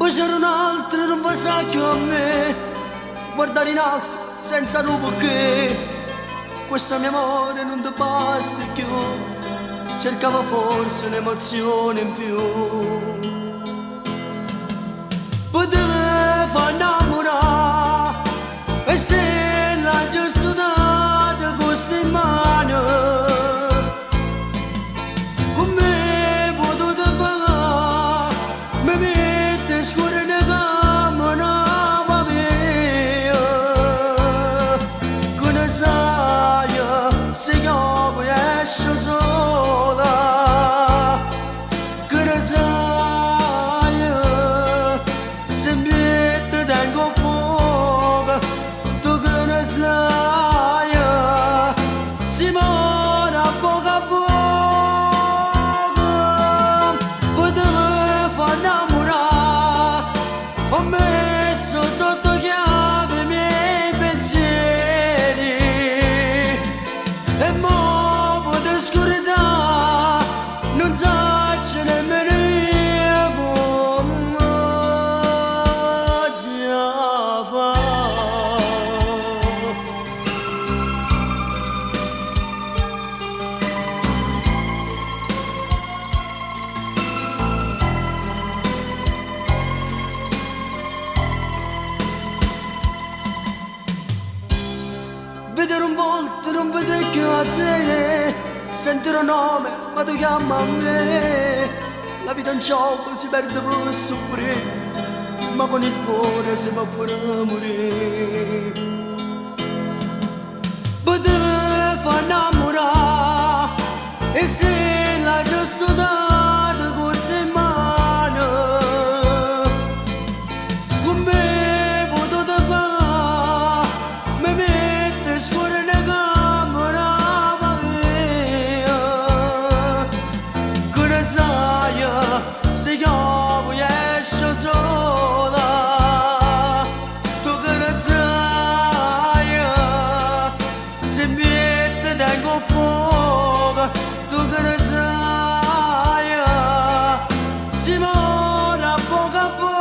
Pășărul în altro non va sa più a me, guardare in alto senza un perché. Questo mio amore non ti basta più, cercavo forse un'emozione in più. Potevo far innamorare e se l'ha giusto data questa in mano, con me potuto pagare, mi mette scure ne cama una via. Che ne sai se io esco sola, che ne sai se mi tengo fuoco, tu che ne sai si muore a poco a poco. Potevo far innamorare, ho messo sotto chiave i miei pensieri e mo potevo scordare, non so nemmeno io come già fa. Vedere un volto non vede più a te, sentire un nome ma tu chiama a me. La vita in gioco si perde per soffrire, ma con il cuore si può fare morire. Potevo far innamorare e se l'ha giusto dato questa in mano, con me potuto fare, mi mette scure ne camera via. Che ne sai se io esco sola, tu che ne sai se mi tengo fuoco, tu che ne sai si muore a poco a poco.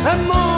E mo